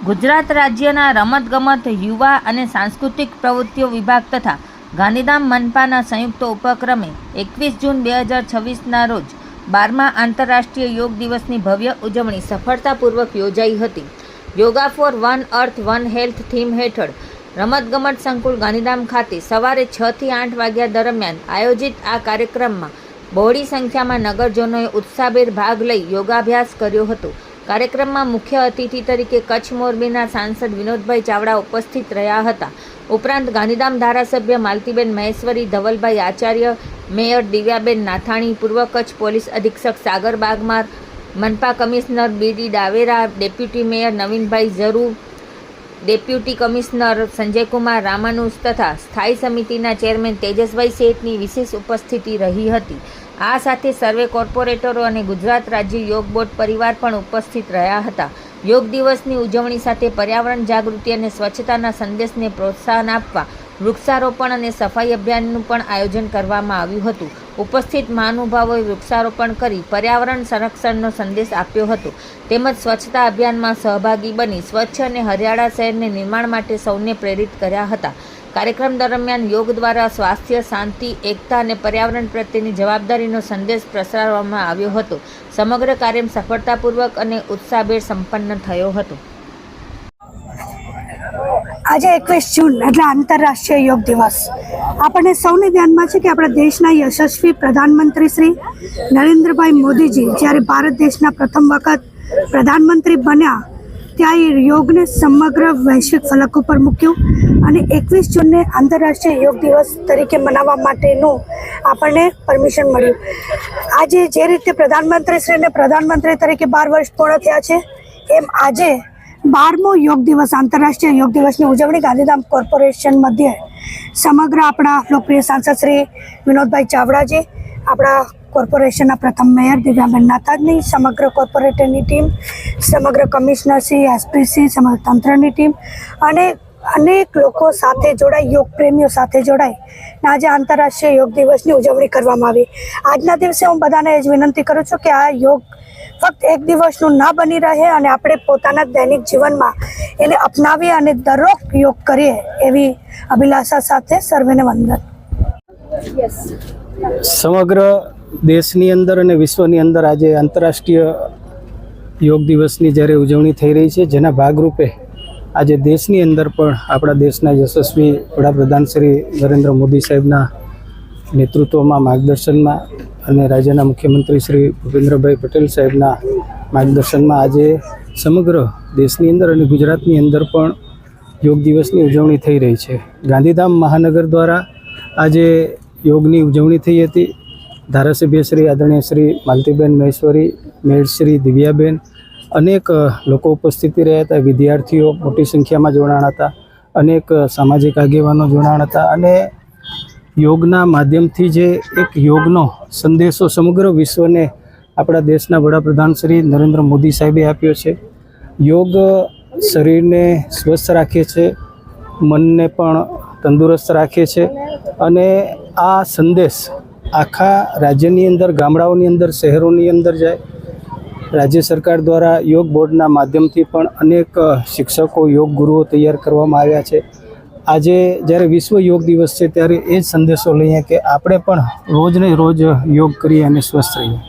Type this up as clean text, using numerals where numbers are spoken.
ગુજરાત રાજ્યના રમતગમત, યુવા અને સાંસ્કૃતિક પ્રવૃત્તિઓ વિભાગ તથા ગાંધીધામ મનપાના સંયુક્ત ઉપક્રમે 21 જૂન 2026ના રોજ 12મા આંતરરાષ્ટ્રીય યોગ દિવસની ભવ્ય ઉજવણી સફળતાપૂર્વક યોજાઈ હતી. Yoga for one earth one health theme હેઠળ રમતગમત સંકુલ ગાંધીધામ ખાતે સવારે 6 થી 8 વાગ્યા દરમિયાન આયોજિત આ કાર્યક્રમમાં બહોળી સંખ્યામાં નગરજનોએ ઉત્સાહભેર ભાગ લઈ યોગાભ્યાસ કર્યો હતો. કાર્યક્રમમાં મુખ્ય અતિથિ તરીકે કચ્છ મોરબીના સાંસદ વિનોદભાઈ ચાવડા ઉપસ્થિત રહ્યા હતા. ઉપરાંત ગાંધીધામ ધારાસભ્ય માલતીબેન મહેશ્વરી, ધવલભાઈ આચાર્ય, મેયર દિવ્યાબેન નાથાણી, પૂર્વ કચ્છ પોલીસ અધિક્ષક સાગર બાગમાર, મનપા commissioner BD Davera, deputy mayor Navinbhai Zaru, deputy commissioner Sanjaykumar Ramanuj તથા સ્થાયી સમિતિના ચેરમેન તેજસભાઈ શેઠની વિશેષ ઉપસ્થિતિ રહી હતી. આ સાથે સર્વે કોર્પોરેટરો અને ગુજરાત રાજ્ય યોગ બોર્ડ પરિવાર પણ ઉપસ્થિત રહ્યા હતા. યોગ દિવસની ઉજવણી સાથે પર્યાવરણ જાગૃતિ અને સ્વચ્છતાના સંદેશને પ્રોત્સાહન આપવા વૃક્ષારોપણ અને સફાઈ અભિયાનનું પણ આયોજન કરવામાં આવ્યું હતું. ઉપસ્થિત મહાનુભાવોએ વૃક્ષારોપણ કરી પર્યાવરણ સંરક્ષણનો સંદેશ આપ્યો હતો તેમજ સ્વચ્છતા અભિયાનમાં સહભાગી બની સ્વચ્છ અને હરિયાળા શહેરને નિર્માણ માટે સૌને પ્રેરિત કર્યા હતા. કાર્યક્રમ દરમિયાન યોગ દ્વારા સ્વાસ્થ્ય, શાંતિ, એકતા અને પર્યાવરણ પ્રત્યેની જવાબદારીનો સંદેશ પ્રસારવામાં આવ્યો હતો. સમગ્ર કાર્ય સફળતાપૂર્વક અને ઉત્સાહભેર સંપન્ન થયો હતો. આજે 21 જૂન એટલે આંતરરાષ્ટ્રીય યોગ દિવસ. આપણને સૌને ધ્યાનમાં છે કે આપણા દેશના યશસ્વી પ્રધાનમંત્રી શ્રી નરેન્દ્રભાઈ મોદીજી જ્યારે ભારત દેશના પ્રથમ વખત પ્રધાનમંત્રી બન્યા ત્યાં યોગને સમગ્ર વૈશ્વિક ફલક ઉપર મૂક્યું અને 21 જૂનને આંતરરાષ્ટ્રીય યોગ દિવસ તરીકે મનાવવા માટેનું આપણને પરમિશન મળ્યું. આજે જે રીતે પ્રધાનમંત્રીશ્રીને પ્રધાનમંત્રી તરીકે 12 વર્ષ પૂર્ણ થયા છે એમ આજે 12મો યોગ દિવસ આંતરરાષ્ટ્રીય યોગ દિવસની ઉજવણી ગાંધીધામ કોર્પોરેશન મધ્યે સમગ્ર આપણા લોકપ્રિય સાંસદ શ્રી વિનોદભાઈ ચાવડાજી, આપણા કોર્પોરેશનના પ્રથમ મેયર દિવ્યાબેન નાથાણી, સમગ્ર કોર્પોરેટરની ટીમ, સમગ્ર કમિશનરશ્રી, એસપીસી, સમગ્ર તંત્રની ટીમ અને અનેક લોકો સાથે જોડાઈ, યોગ પ્રેમીઓ સાથે જોડાઈ આજે આંતરરાષ્ટ્રીય યોગ દિવસની ઉજવણી કરવામાં આવી. આજના દિવસે હું બધાને જ વિનંતી કરું છું કે આ યોગ ફક્ત એક દિવસનું ના બની રહે અને આપણે પોતાના દૈનિક જીવનમાં એને અપનાવીએ અને દરરોજ યોગ કરીએ એવી અભિલાષા સાથે સર્વેને વંદન. સમગ્ર દેશની અંદર અને વિશ્વની અંદર આજે આંતરરાષ્ટ્રીય યોગ દિવસની જ્યારે ઉજવણી થઈ રહી છે, જેના ભાગરૂપે આજે દેશની અંદર પણ આપણા દેશના યશસ્વી વડાપ્રધાન શ્રી નરેન્દ્ર મોદી સાહેબના નેતૃત્વમાં, માર્ગદર્શનમાં અને રાજ્યના મુખ્યમંત્રી શ્રી ભૂપેન્દ્રભાઈ પટેલ સાહેબના માર્ગદર્શનમાં આજે સમગ્ર દેશની અંદર અને ગુજરાતની અંદર પણ યોગ દિવસની ઉજવણી થઈ રહી છે. ગાંધીધામ મહાનગર દ્વારા આજે યોગની ઉજવણી થઈ હતી. ધારાસભ્ય શ્રી આદરણીય શ્રી માલતીબેન મહેશ્વરી, મેયર શ્રી દિવ્યાબેન, અનેક લોકો ઉપસ્થિતિ રહ્યા હતા. વિદ્યાર્થીઓ મોટી સંખ્યામાં જોડાણ હતા, અનેક સામાજિક આગેવાનો જોડાણ હતા અને યોગના માધ્યમથી જે એક યોગનો સંદેશો સમગ્ર વિશ્વને આપણા દેશના વડાપ્રધાન શ્રી નરેન્દ્ર મોદી સાહેબે આપ્યો છે. યોગ શરીરને સ્વસ્થ રાખે છે, મનને પણ તંદુરસ્ત રાખે છે અને આ સંદેશ આખા રાજ્યની અંદર, ગામડાઓની અંદર, શહેરોની અંદર જાય. રાજ્ય સરકાર દ્વારા યોગ બોર્ડના માધ્યમથી પણ અનેક શિક્ષકો, યોગ ગુરુઓ તૈયાર કરવામાં આવ્યા છે. આજે જ્યારે વિશ્વ યોગ દિવસ છે ત્યારે એ જ સંદેશો લઈએ કે આપણે પણ રોજને રોજ યોગ કરીએ અને સ્વસ્થ રહીએ.